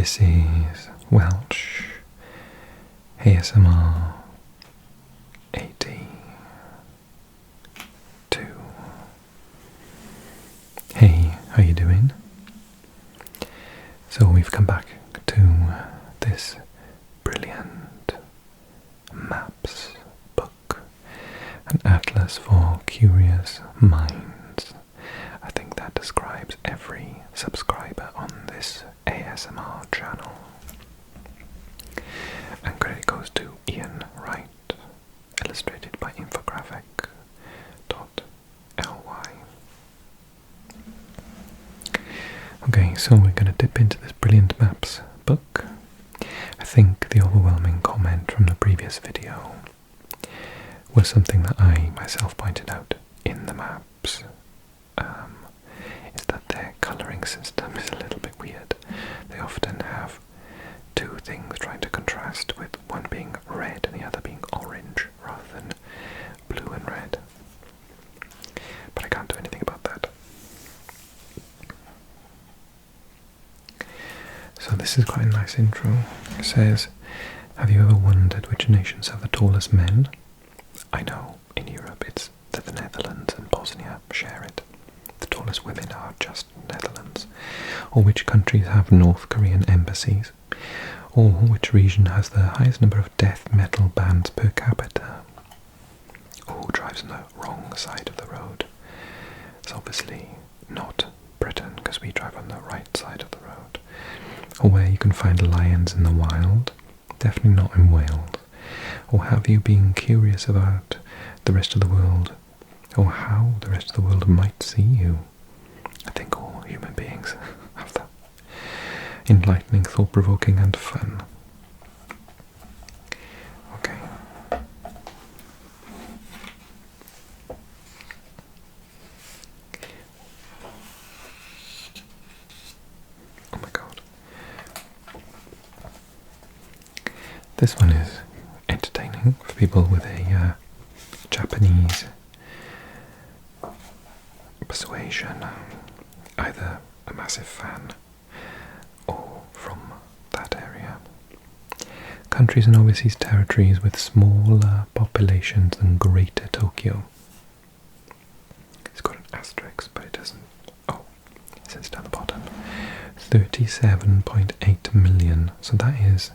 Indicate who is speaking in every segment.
Speaker 1: This is Welsh ASMR 82. Hey, how you doing? So we've come back to this brilliant maps book, an atlas for curious minds. I think that describes every subscriber on this ASMR channel. And credit goes to Ian Wright, illustrated by infographic.ly. Okay, so we're going to dip into this brilliant maps book. I think the overwhelming comment from the previous video was something that I myself pointed out in the maps, is that their colouring system is a little bit weird. They often have two things trying to contrast, with one being red and the other being orange rather than blue and red. But I can't do anything about that. So this is quite a nice intro. It says, have you ever wondered which nations have the tallest men? I know, in Europe it's the Netherlands and Bosnia share it. The tallest women are just Netherlands. Or which countries have North Korean embassies? Or which region has the highest number of death metal bands per capita? Or who drives on the wrong side of the road? It's obviously not Britain, because we drive on the right side of the road. Or where you can find lions in the wild? Definitely not in Wales. Or have you been curious about the rest of the world, or how the rest of the world might see you? I think all human beings have that. Enlightening, thought-provoking and fun. Okay. Oh my god. This one is entertaining for people with a Japanese persuasion, either a massive fan or from that area. Countries and overseas territories with smaller populations than Greater Tokyo. It's got an asterisk, but it doesn't. Oh, it says down the bottom. 37.8 million. So that is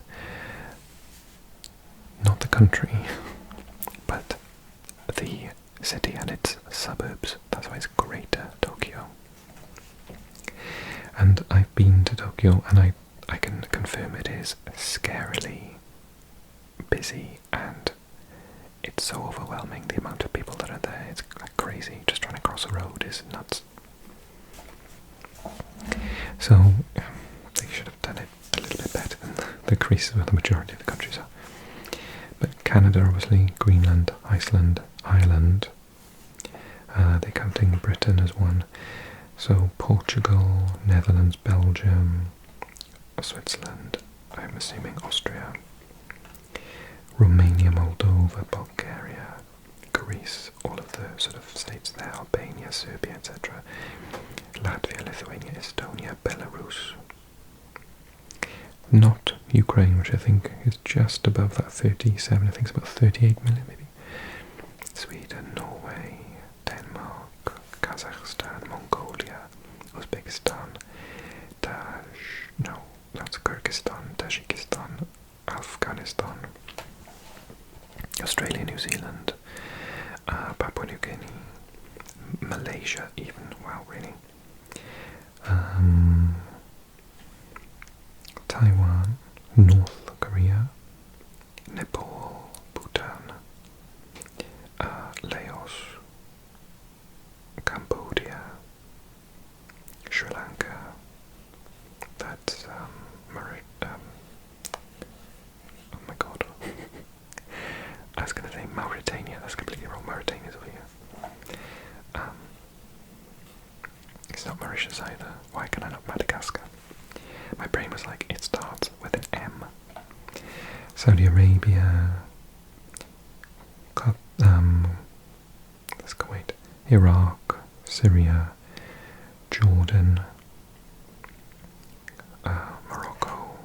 Speaker 1: not the country, but the city and its suburbs. That's why it's Greater Tokyo. And I've been to Tokyo, and I can confirm it is scarily busy, and it's so overwhelming, the amount of people that are there. It's like crazy. Just trying to cross a road is nuts. So they should have done it a little bit better than the Greece where the majority of the countries are. But Canada, obviously, Greenland, Iceland, Ireland, they're counting Britain as one. So Portugal, Netherlands, Belgium, Switzerland, I'm assuming Austria, Romania, Moldova, Bulgaria, Greece, all of the sort of states there, Albania, Serbia, etc. Latvia, Lithuania, Estonia, Belarus. Not Ukraine, which I think is just above that 37, I think it's about 38 million maybe. Sweden, Norway, Denmark, Kazakhstan, Mongolia, Uzbekistan, that's Kyrgyzstan, Tajikistan, Afghanistan, Australia, New Zealand, Papua New Guinea, Malaysia even, wow really. Taiwan, North Korea, Nepal, Bhutan, Laos, Cambodia, Sri Lanka, that's oh my god, I was going to say Mauritania, that's completely wrong, Mauritania's over here. It's not Mauritius either, why can I not Madagascar? My brain was like, it starts with an M. Saudi Arabia, let's go wait, Iraq, Syria, Jordan, Morocco,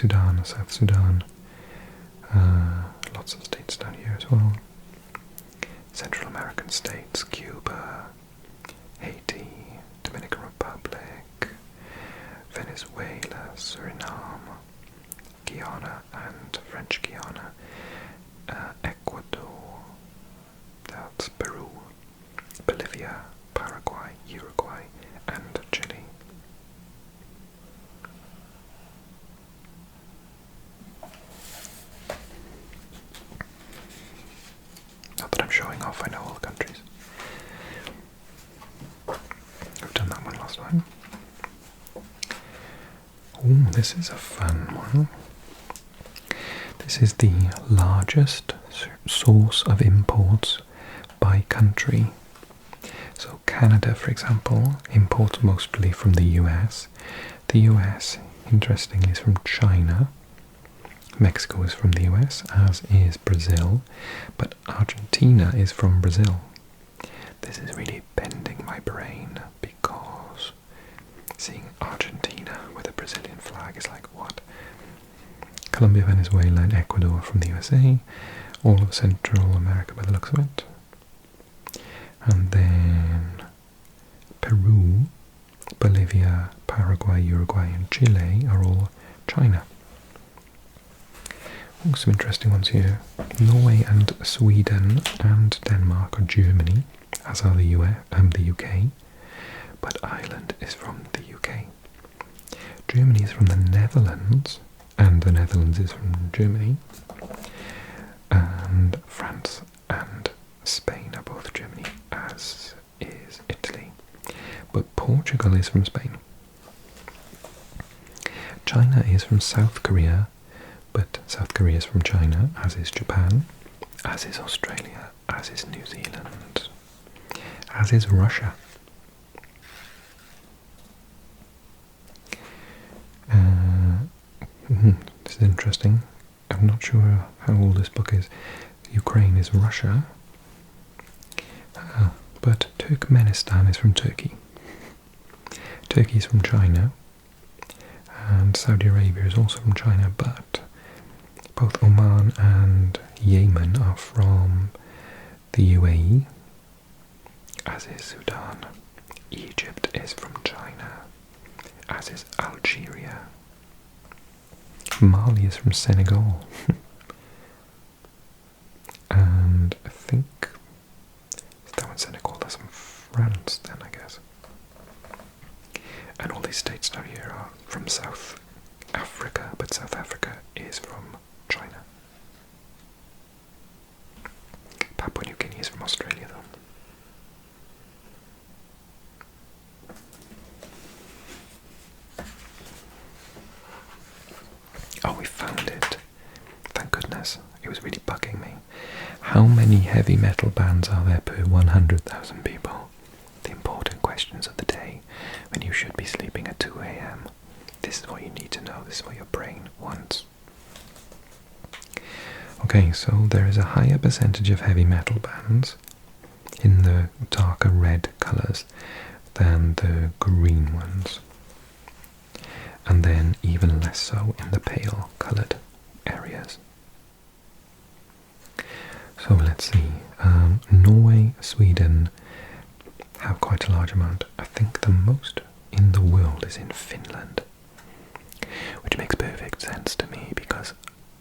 Speaker 1: Sudan, South Sudan. Lots of states down here as well. Central American states, Cuba, Haiti, Dominican Republic, Venezuela, Suriname, Guyana and French Guyana, Ecuador, that's Peru, Bolivia, Paraguay, Uruguay and Chile. Not that I'm showing off, I know all the countries. I've done that one last time. Oh, this is a fun one. This is the largest source of imports by country. So Canada, for example, imports mostly from the US. The US, interestingly, is from China. Mexico is from the US, as is Brazil. But Argentina is from Brazil. This is really bending my brain because seeing Argentina with a Brazilian flag is like, what? Colombia, Venezuela and Ecuador from the USA, all of Central America by the looks of it. And then Peru, Bolivia, Paraguay, Uruguay and Chile are all China. Oh, some interesting ones here. Norway and Sweden and Denmark are Germany, as are the UK, but Ireland is from the UK. Germany is from the Netherlands, and the Netherlands is from Germany, and France and Spain are both Germany, as is Italy, but Portugal is from Spain. China is from South Korea, but South Korea is from China, as is Japan, as is Australia, as is New Zealand, as is Russia. This is interesting. I'm not sure how old this book is. Ukraine is Russia, but Turkmenistan is from Turkey. Turkey is from China, and Saudi Arabia is also from China, but both Oman and Yemen are from the UAE, as is Sudan. Egypt is from China, as is Algeria. Mali is from Senegal. And I think that one's Senegal, that's from France then, I guess. And all these states down here are from South Africa, but South Africa is from China. Papua New Guinea is from Australia though. Oh, we found it. Thank goodness. It was really bugging me. How many heavy metal bands are there per 100,000 people? The important questions of the day when you should be sleeping at 2 AM. This is what you need to know. This is what your brain wants. Okay, so there is a higher percentage of heavy metal bands in the darker red colours than the green ones. And then even less so in the pale coloured areas. So let's see, Norway, Sweden have quite a large amount. I think the most in the world is in Finland, which makes perfect sense to me because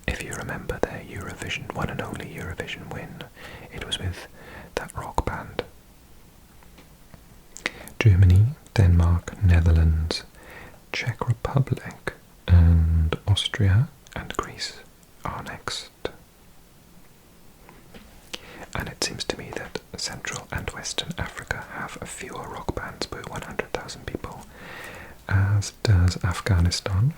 Speaker 1: if you remember their Eurovision, one and only Eurovision win, it was with that rock band. Germany, Denmark, Netherlands, Czech Republic and Austria and Greece are next. And it seems to me that Central and Western Africa have fewer rock bands per 100,000 people, as does Afghanistan.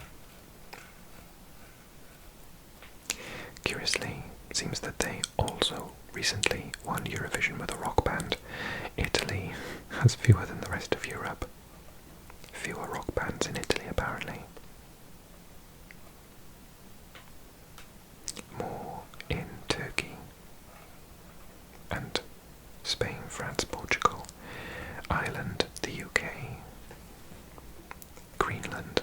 Speaker 1: Curiously, it seems that they also recently won Eurovision with a rock band. Italy has fewer than the rest of Europe. Fewer rock bands in Italy, apparently. More in Turkey and Spain, France, Portugal, Ireland, the UK, Greenland,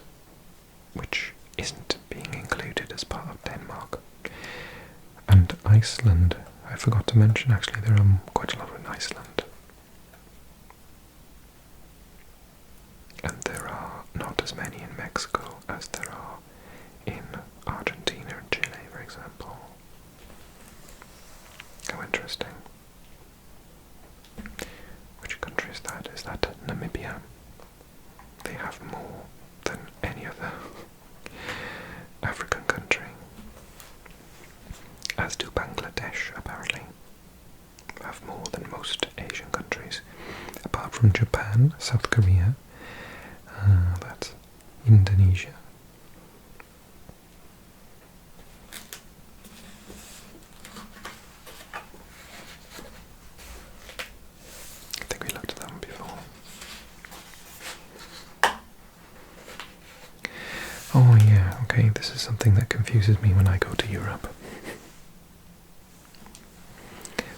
Speaker 1: which isn't being included Iceland, I forgot to mention actually, there are quite a lot in Iceland. And there are not as many in Mexico as there are in Argentina and Chile, for example. How interesting. Which country is that? Is that Namibia? They have more than any other African country. As do Bangladesh, apparently. Have more than most Asian countries. Apart from Japan, South Korea, that's Indonesia. I think we looked at that one before. Oh yeah, okay, this is something that confuses me when I go to Europe.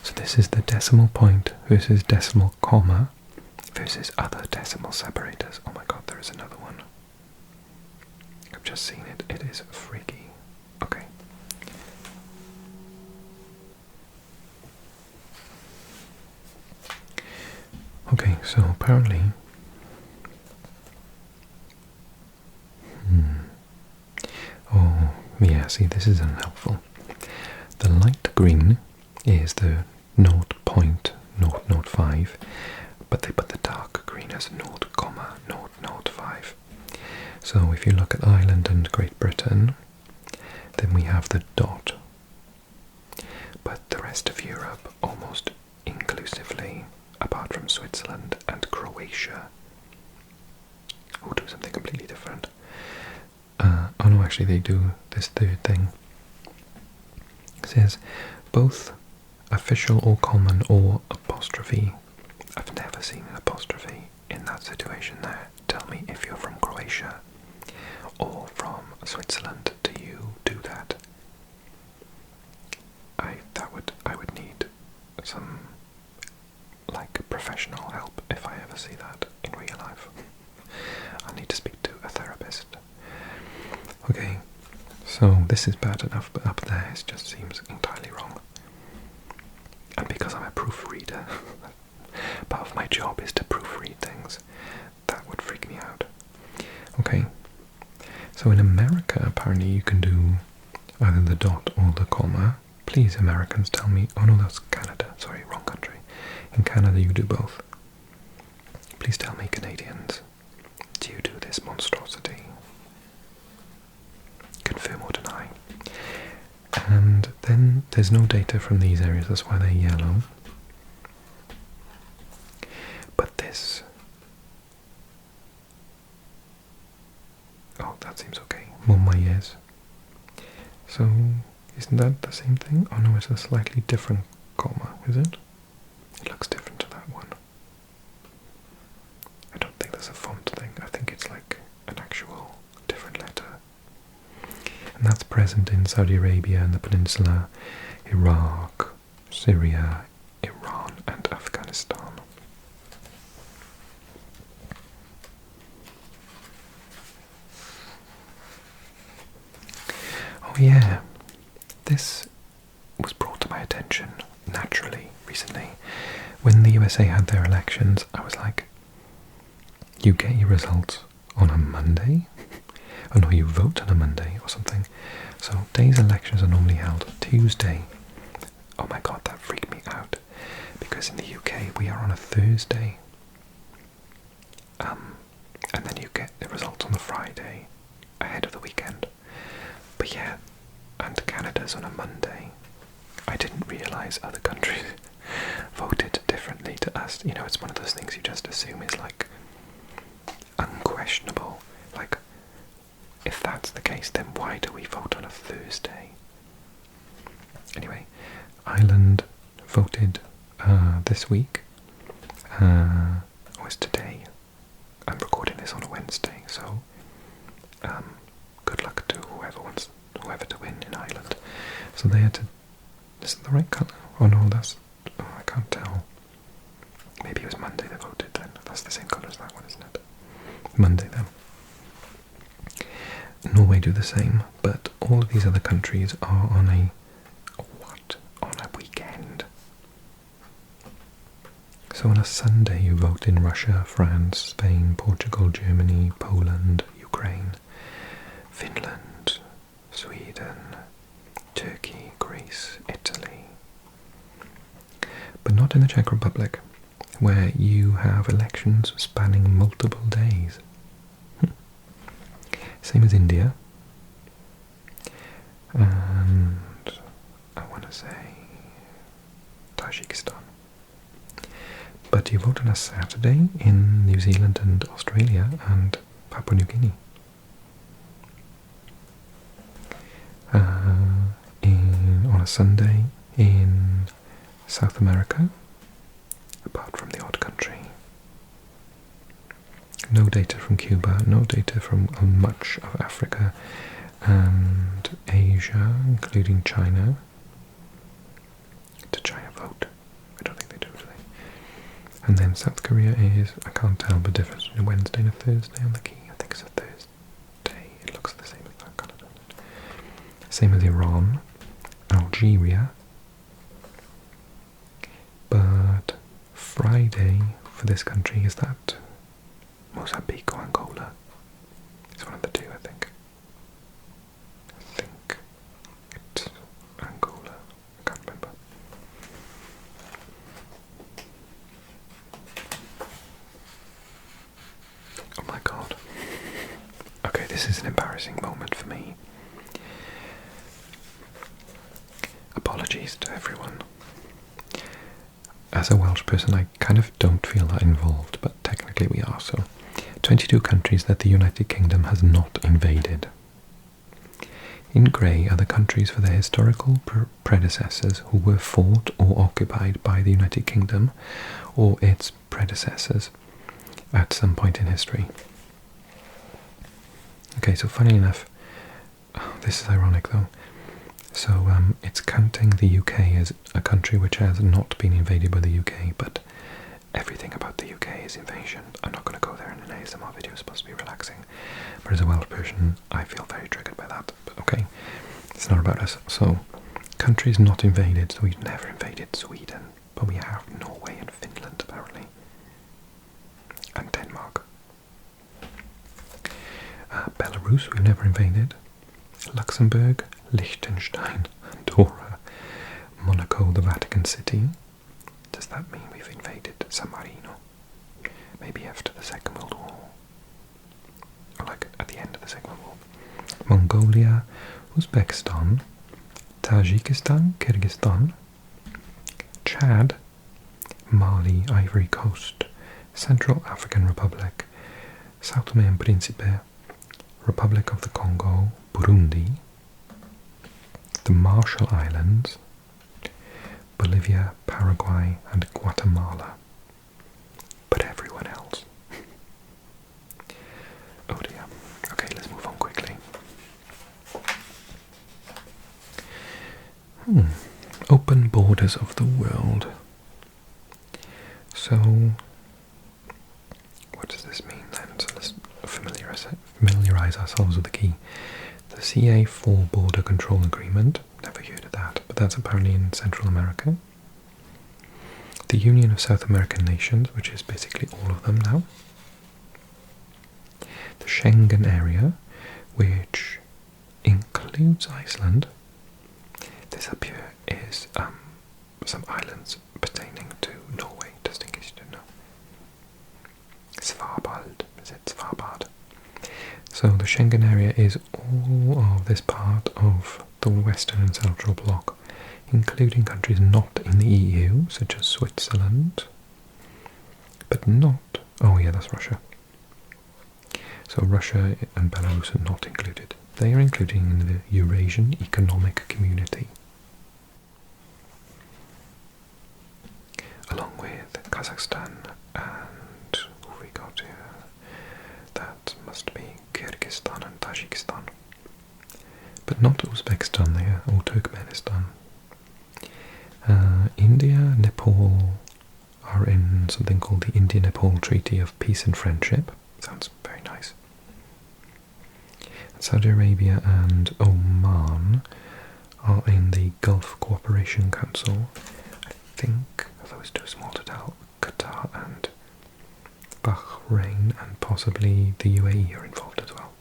Speaker 1: So this is the decimal point versus decimal comma versus other decimal separators. Oh my god, there is another one. I've just seen it. It is freaky. Okay. Okay, so apparently oh yeah, see, this is unhelpful. The light green is the 0.005, but they put the dark green as 0,005. So if you look at Ireland and Great Britain, then we have the dot. But the rest of Europe, almost inclusively, apart from Switzerland and Croatia, who do something completely different. Oh no, actually they do this third thing. It says both official or common or apostrophe. I've never seen an apostrophe in that situation there. Tell me if you're from Croatia or from Switzerland. Do you do that? I would need some like professional help if I ever see that in real life. I need to speak to a therapist. Okay, so this is bad enough, but up there it just seems entirely wrong. And because I'm a proofreader, part of my job is to proofread things, that would freak me out. Okay, so in America apparently you can do either the dot or the comma. Please Americans tell me, oh no, that's Canada, sorry, wrong country. In Canada you do both. Please tell me, Canadians, do you do this monstrosity? Confirm or deny. And then there's no data from these areas, that's why they're yellow. But this, oh, that seems okay. Mumma, yes. So isn't that the same thing? Oh no, it's a slightly different comma, is it? It looks different to that one. I don't think there's a font thing. I think it's like an actual different letter. And that's present in Saudi Arabia and the Peninsula, Iraq, Syria, Iran and Afghanistan. Oh yeah, this was brought to my attention naturally recently. When the USA had their elections, I was like, you get your results on a Monday? Oh no, you vote on a Monday or something. So days elections are normally held Tuesday. Oh my god, that freaked me out. Because in the UK we are on a Thursday. And then you get the results on the Friday, ahead of the weekend. But yeah, and Canada's on a Monday. I didn't realise other countries voted differently to us. You know, it's one of those things you just assume is like unquestionable. Like, if that's the case, then why do we vote on a Thursday? Anyway, Ireland voted this week. It's today. I'm recording this on a Wednesday, so good luck to whoever to win in Ireland. So they had to. Is it the right colour? Oh no, that's. Oh, I can't tell. Maybe it was Monday they voted then. That's the same colour as that one, isn't it? Monday then. Norway do the same, but all of these other countries are on a what? On So on a Sunday you vote in Russia, France, Spain, Portugal, Germany, Poland, Ukraine, Finland, Sweden, Turkey, Greece, Italy. But not in the Czech Republic, where you have elections spanning multiple days. Same as India. And I want to say Tajikistan. But you vote on a Saturday in New Zealand and Australia and Papua New Guinea. On a Sunday in South America, apart from the odd country. No data from Cuba, no data from much of Africa and Asia, including China. Did China vote? I don't think they do, And then South Korea is, I can't tell the difference between a Wednesday and a Thursday on the key. I think it's a Thursday. It looks the same as that colour. Same as Iran, Algeria. But Friday for this country, is that Mozambique or Angola? It's one of the two, I think. It's Angola. I can't remember. Oh my god. Okay, this is an embarrassing moment for me. Apologies to everyone. As a Welsh person, I kind of don't feel that involved, but technically we are, so 22 countries that the United Kingdom has not invaded. In grey are the countries for their historical predecessors who were fought or occupied by the United Kingdom or its predecessors at some point in history. Okay, so funny enough, this is ironic though, so it's counting the UK as a country which has not been invaded by the UK, but everything about the UK is invasion. I'm not going to go there in an ASMR video, it's supposed to be relaxing, but as a Welsh person I feel very triggered by that. But okay, it's not about us. So, countries not invaded, so we've never invaded Sweden, but we have Norway and Finland apparently, and Denmark. Belarus we've never invaded, Luxembourg, Liechtenstein, Andorra, Monaco, the Vatican City. Does that mean we've invaded San Marino? Maybe after the Second World War. Or like at the end of the Second World War. Mongolia, Uzbekistan, Tajikistan, Kyrgyzstan, Chad, Mali, Ivory Coast, Central African Republic, Sao Tome and Principe, Republic of the Congo, Burundi, the Marshall Islands, Bolivia, Paraguay and Guatemala. But everyone else. Oh dear. Okay, let's move on quickly. Open borders of the world. So, what does this mean then? So let's familiarise ourselves with the key. The CA4 Border Control Agreement, never heard of that, but that's apparently in Central America. The Union of South American Nations, which is basically all of them now. The Schengen area, which includes Iceland. This up here is some islands pertaining to Norway, just in case you didn't know. Svalbard, is it Svalbard? So the Schengen area is all of this part of the Western and Central Bloc, including countries not in the EU, such as Switzerland, but not... oh yeah, that's Russia. So Russia and Belarus are not included. They are included in the Eurasian Economic Community, along with Kazakhstan and who we got here? That must be Kyrgyzstan and Tajikistan, but not Uzbekistan there, or Turkmenistan. India, Nepal are in something called the India-Nepal Treaty of Peace and Friendship. Sounds very nice. Saudi Arabia and Oman are in the Gulf Cooperation Council. I think those too small to tell. Qatar Bahrain and possibly the UAE are involved as well,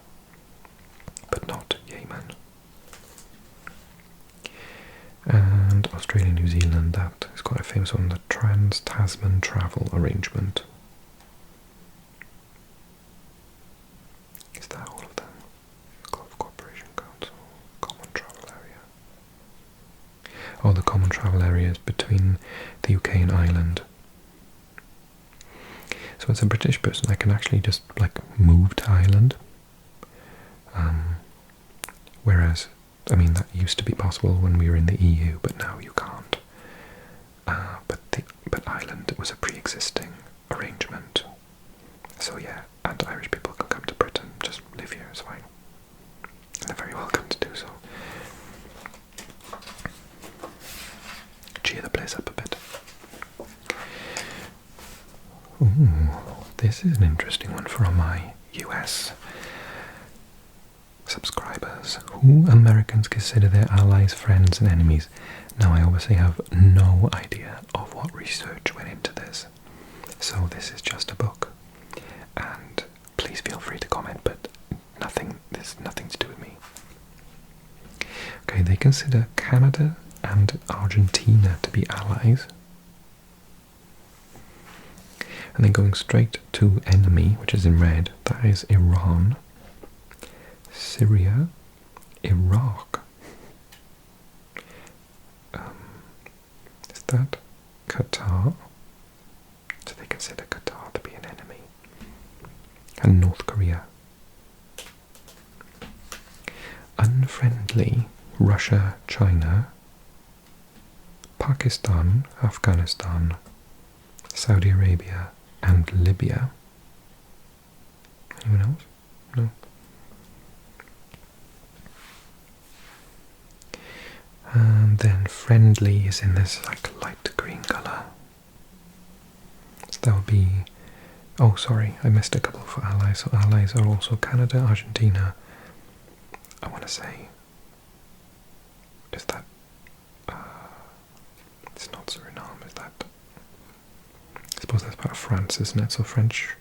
Speaker 1: but not Yemen. And Australia, New Zealand, that is quite a famous one, the Trans-Tasman Travel Arrangement. Is that all of them? Gulf Cooperation Council, Common Travel Area. Oh, the Common Travel Area is between the UK and Ireland. So as a British person, I can actually just like move to Ireland. Whereas, I mean, that used to be possible when we were in the EU, but now you can't. But Ireland was a pre-existing arrangement. So yeah, and Irish people can come to Britain, just live here, it's fine. And they're very welcome to do so. Cheer the place up a bit. Ooh, this is an interesting one from my US subscribers. Who Americans consider their allies, friends and enemies? Now I obviously have no idea of what research went into this, so this is just a book, and please feel free to comment, but there's nothing to do with me. Okay, they consider Canada and Argentina to be allies. And then going straight to enemy, which is in red, that is Iran, Syria, Iraq. Is that Qatar? So they consider Qatar to be an enemy. And North Korea. Unfriendly, Russia, China, Pakistan, Afghanistan, Saudi Arabia, and Libya. Anyone else? No. And then friendly is in this like light green colour. So that would be, oh sorry, I missed a couple for allies. So allies are also Canada, Argentina. I want to say, is that, it's not Suriname, is that? I suppose that's part of France, isn't it? So French,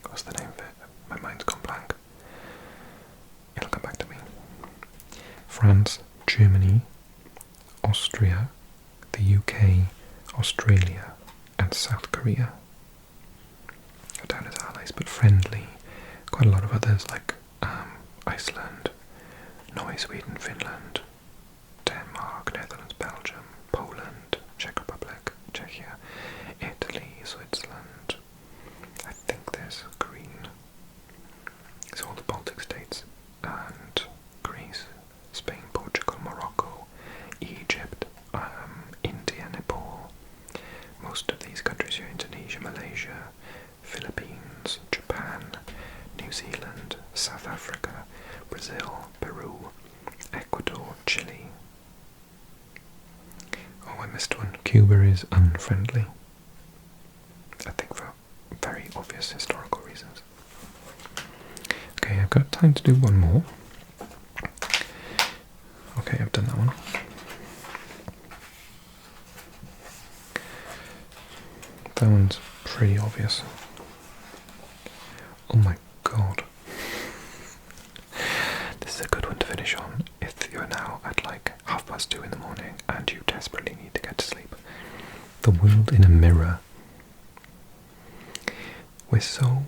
Speaker 1: what's the name of it? My mind's gone blank. It'll come back to me. France, Germany, Austria, the UK, Australia, and South Korea are down as allies, but friendly. Quite a lot of others like Iceland, Norway, Sweden, Finland, Denmark, Netherlands, Belgium, Poland, Czech Republic, Czechia, Italy, Switzerland. I think there's green. So all the Baltic states and Greece, Spain, Portugal, Morocco, Egypt, India, Nepal. Most of these countries are Indonesia, Malaysia, Philippines, Japan, New Zealand, South Africa, Brazil, Peru, Ecuador, Chile. Oh, I missed one. Cuba is unfriendly. I think for very obvious historical reasons. Okay, I've got time to do one more. Okay, I've done that one. That one's pretty obvious. Oh my god. This is a good one to finish on if you're now at like 2:30 in the morning and you desperately need to get to sleep. The world in a mirror. We're so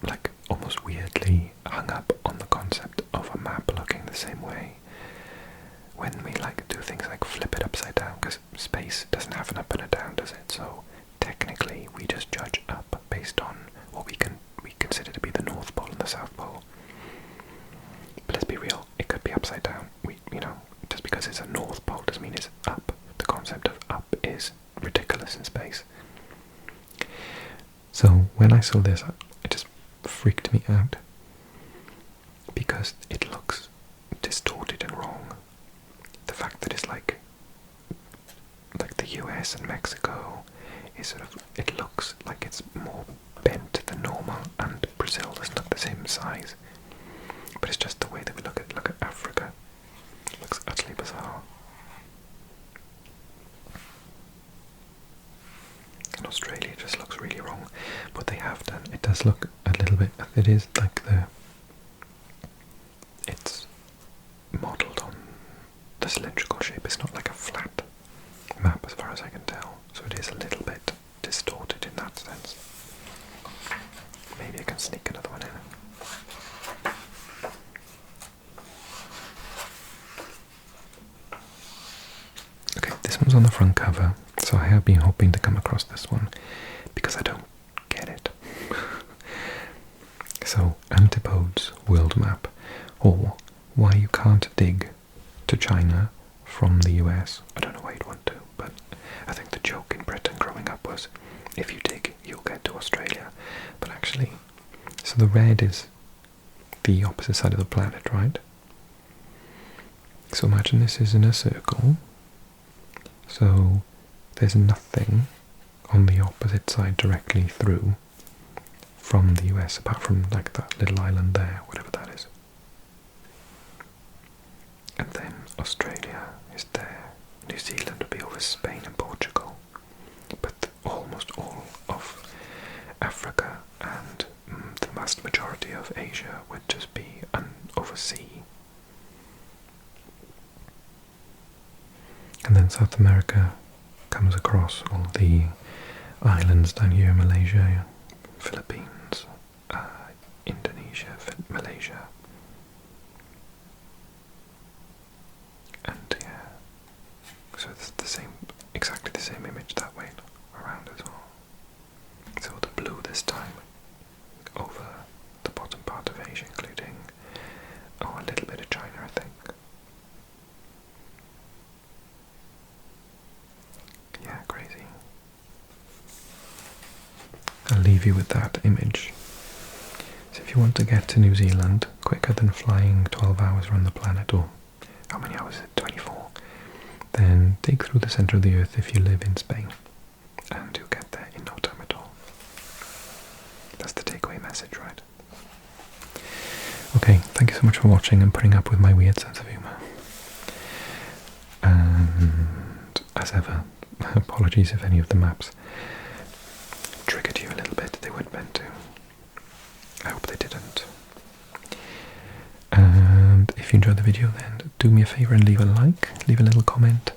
Speaker 1: like almost weirdly hung up on the concept of a map looking the same way when we like do things like flip it upside down, because space doesn't have an up and a down, does it? So technically we just judge up based on what we consider to be the North Pole and the South Pole. But let's be real, it could be upside down. Just because it's a North Pole doesn't mean it's up. The concept of up is ridiculous in space. So when I saw this, it just freaked me out because it looks distorted and wrong. The fact that it's like the US and Mexico is sort of, it looks like it's more bent than normal, and Brazil doesn't look the same size. But it's just the way that we look at Africa. It looks utterly bizarre. what they have done. It does look a little bit, it is like it's modelled on the cylindrical shape. It's not like a flat map as far as I can tell, so it is a little bit distorted in that sense. Maybe I can sneak another one in. Okay, this one's on the front cover, so I have been hoping to come across this one because I don't get it. So, Antipodes world map, or why you can't dig to China from the US. I don't know why you'd want to, but I think the joke in Britain growing up was, if you dig, you'll get to Australia. But actually, so the red is the opposite side of the planet, right? So imagine this is in a circle. So there's nothing on the opposite side directly through from the US, apart from like that little island there, whatever that is. And then Australia is there. New Zealand would be over Spain and Portugal. But almost all of Africa and the vast majority of Asia would just be over sea. And then South America comes across all the islands down here, Malaysia, Philippines, Indonesia, Malaysia. And yeah, so it's the same, exactly the same image that way around as well. So the blue this time over the bottom part of Asia, including a little bit of China, I think. Yeah, crazy. I'll leave you with that image. So if you want to get to New Zealand quicker than flying 12 hours around the planet, or how many hours is it? 24. Then dig through the centre of the earth if you live in Spain, and you'll get there in no time at all. That's the takeaway message, right? Okay, thank you so much for watching and putting up with my weird sense of humour. And as ever, apologies if any of the maps triggered you a little bit. They weren't meant to. I hope they didn't. And if you enjoyed the video, then do me a favour and leave a like, leave a little comment,